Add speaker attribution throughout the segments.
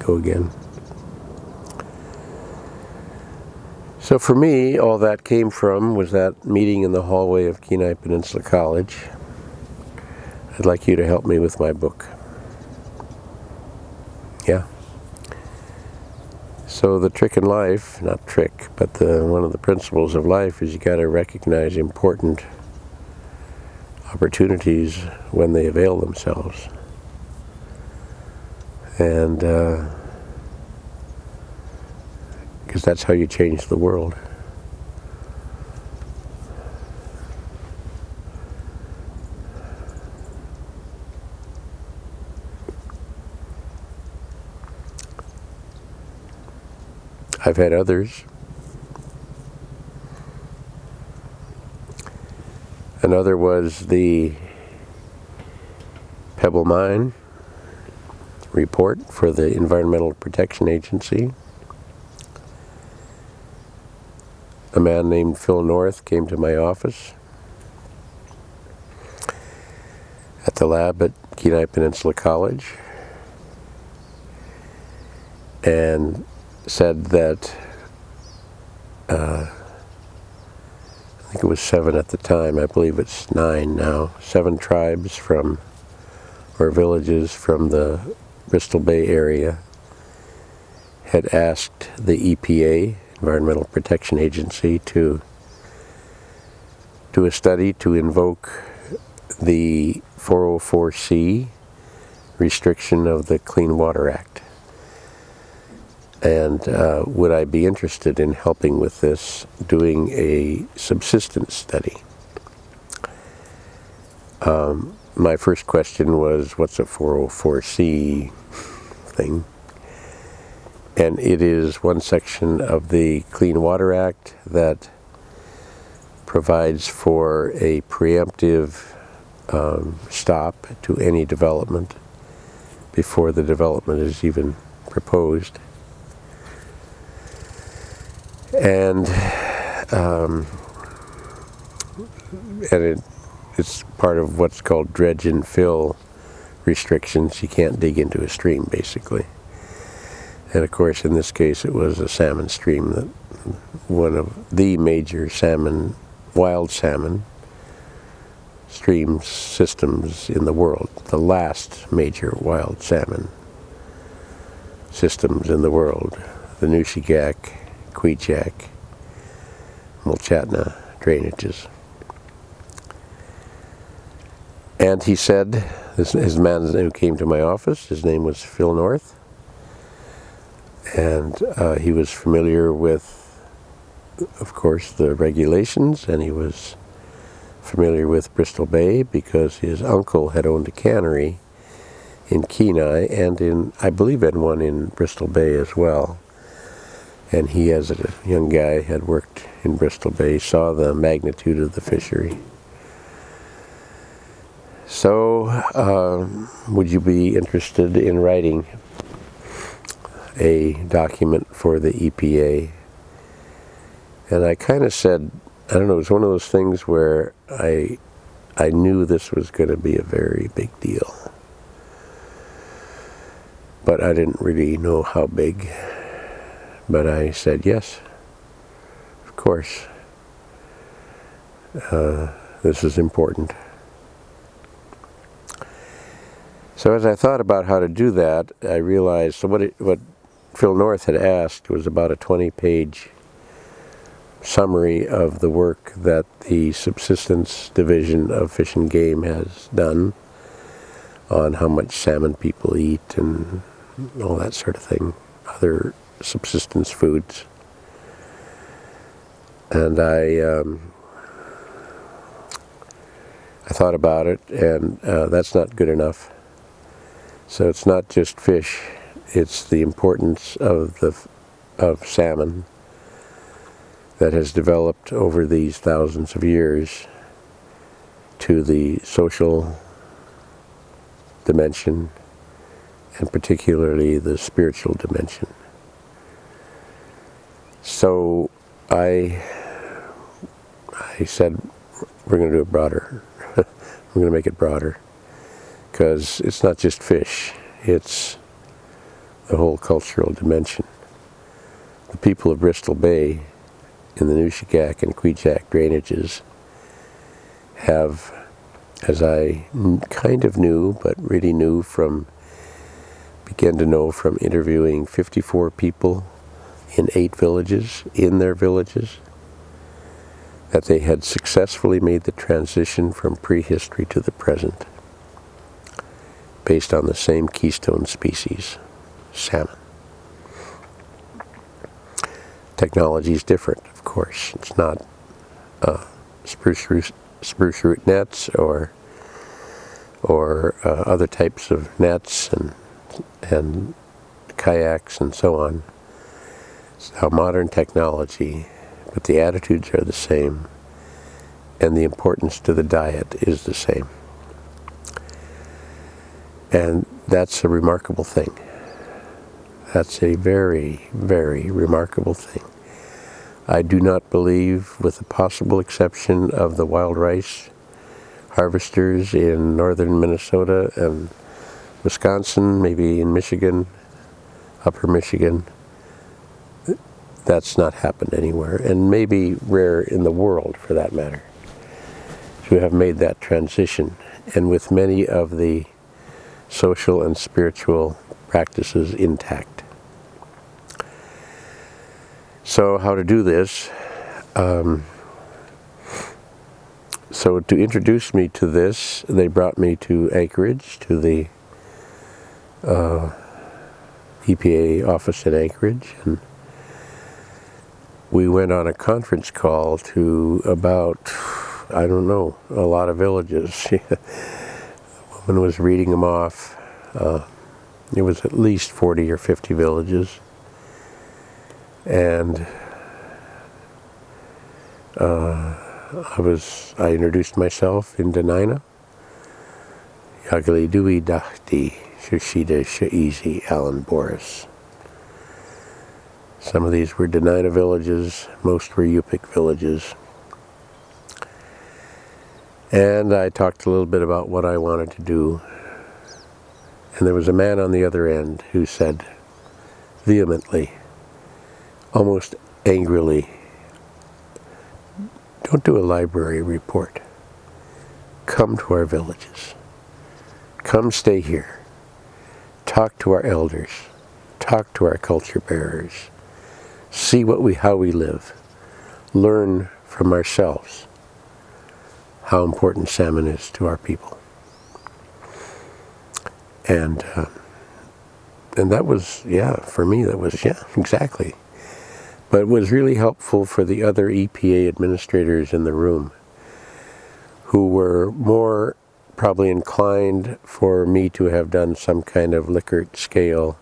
Speaker 1: go again. So for me, all that came from was that meeting in the hallway of Kenai Peninsula College. I'd like you to help me with my book. Yeah. So the trick in life, not trick, but one of the principles of life is you got to recognize important opportunities when they avail themselves. And because that's how you change the world. I've had others. Another was the Pebble Mine report for the Environmental Protection Agency. A man named Phil North came to my office at the lab at Kenai Peninsula College and said that I think it was 7 at the time, I believe it's 9 now, 7 tribes from, or villages from the Bristol Bay area had asked the EPA, Environmental Protection Agency, to do a study to invoke the 404C restriction of the Clean Water Act. And would I be interested in helping with this, doing a subsistence study? My first question was, what's a 404C thing? And it is one section of the Clean Water Act that provides for a preemptive stop to any development before the development is even proposed. And it's part of what's called dredge and fill restrictions. You can't dig into a stream, basically. And of course, in this case, it was a salmon stream, that one of the major salmon, wild salmon stream systems in the world, the last major wild salmon systems in the world, the Nushagak, Kvichak, Mulchatna drainages. And he said, his man who came to my office, his name was Phil North, and he was familiar with, of course, the regulations, and he was familiar with Bristol Bay because his uncle had owned a cannery in Kenai and in, I believe, had one in Bristol Bay as well. And he, as a young guy, had worked in Bristol Bay, saw the magnitude of the fishery. So, would you be interested in writing a document for the EPA? And I kind of said, I don't know, it was one of those things where I knew this was going to be a very big deal. But I didn't really know how big. But I said, yes, of course. This is important. So as I thought about how to do that, I realized, so what Phil North had asked was about a 20-page summary of the work that the Subsistence Division of Fish and Game has done on how much salmon people eat and all that sort of thing, other subsistence foods. And I thought about it, and that's not good enough. So it's not just fish, it's the importance of salmon that has developed over these thousands of years to the social dimension and particularly the spiritual dimension. So I said, we're going to do it broader. We're going to make it broader because it's not just fish, it's the whole cultural dimension. The people of Bristol Bay in the Nushagak and Kvichak drainages have, as I kind of knew, but really began to know from interviewing 54 people in 8 villages, in their villages, that they had successfully made the transition from prehistory to the present, based on the same keystone species, salmon. Technology is different, of course. It's not spruce root nets or other types of nets and kayaks and so on. It's now modern technology, but the attitudes are the same, and the importance to the diet is the same. And that's a remarkable thing. That's a very, very remarkable thing. I do not believe, with the possible exception of the wild rice harvesters in northern Minnesota and Wisconsin, maybe in Michigan, upper Michigan, that's not happened anywhere, and maybe rare in the world for that matter, to have made that transition, and with many of the social and spiritual practices intact. So how to do this? So to introduce me to this, they brought me to Anchorage, to the EPA office in Anchorage, and we went on a conference call to about, I don't know, a lot of villages. The woman was reading them off. It was at least 40 or 50 villages. And I introduced myself in Denina. Yagli Dui Dahti Shashida Shaizi Alan Boraas. Some of these were Denina villages, most were Yupik villages. And I talked a little bit about what I wanted to do. And there was a man on the other end who said vehemently, almost angrily, "Don't do a library report. Come to our villages. Come stay here. Talk to our elders. Talk to our culture bearers. See how we live. Learn from ourselves how important salmon is to our people." And that was, for me, that was, exactly. But it was really helpful for the other EPA administrators in the room, who were more probably inclined for me to have done some kind of Likert scale.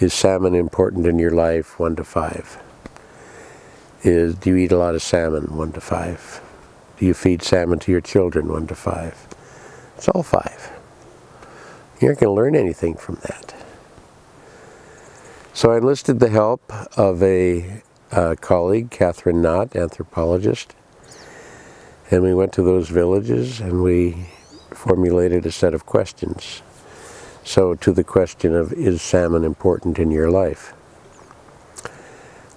Speaker 1: Is salmon important in your life? 1 to 5. Do you eat a lot of salmon? 1 to 5. Do you feed salmon to your children? 1 to 5. It's all 5. You're not going to learn anything from that. So I enlisted the help of a colleague, Catherine Knott, anthropologist, and we went to those villages and we formulated a set of questions. So to the question of, is salmon important in your life?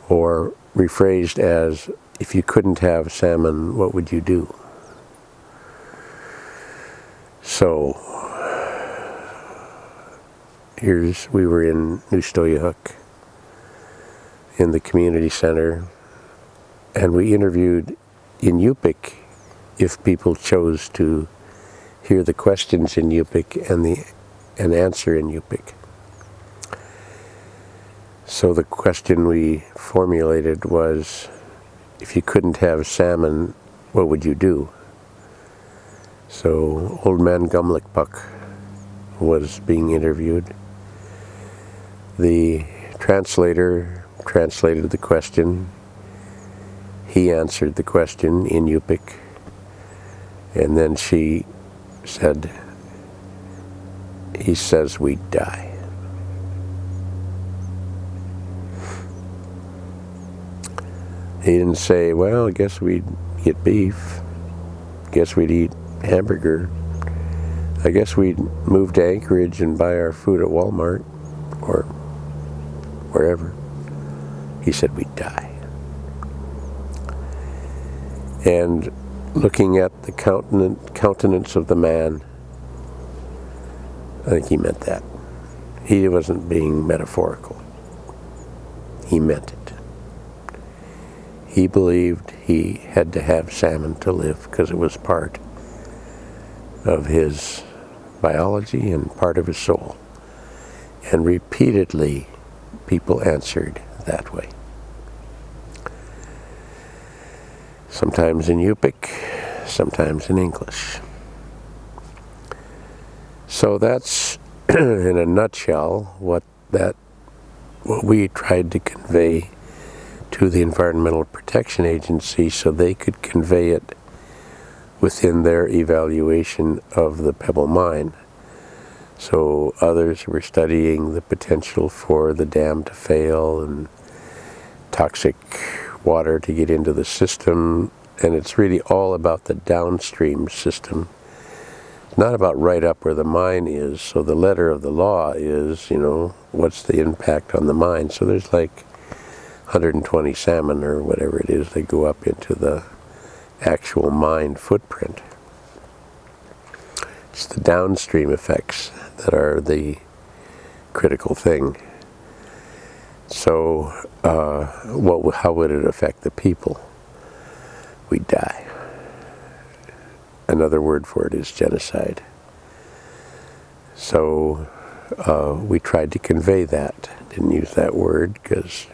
Speaker 1: Or rephrased as, if you couldn't have salmon, what would you do? So we were in Nushagak in the community center, and we interviewed in Yupik if people chose to hear the questions in Yupik and answer in Yupik. So the question we formulated was, if you couldn't have salmon, what would you do? So Old Man Gumlickpuck was being interviewed. The translator translated the question. He answered the question in Yupik. And then she said, he says we'd die. He didn't say, well, I guess we'd get beef. Guess we'd eat hamburger. I guess we'd move to Anchorage and buy our food at Walmart. Or wherever. He said we'd die. And looking at the countenance of the man, I think he meant that. He wasn't being metaphorical. He meant it. He believed he had to have salmon to live because it was part of his biology and part of his soul. And repeatedly, people answered that way. Sometimes in Yupik, sometimes in English. So that's, in a nutshell, what we tried to convey to the Environmental Protection Agency so they could convey it within their evaluation of the Pebble Mine. So others were studying the potential for the dam to fail and toxic water to get into the system, and it's really all about the downstream system, not about right up where the mine is. So the letter of the law is, what's the impact on the mine? So there's like 120 salmon or whatever it is, they go up into the actual mine footprint. It's the downstream effects that are the critical thing. So how would it affect the people? We'd die. Another word for it is genocide. So we tried to convey that. Didn't use that word because,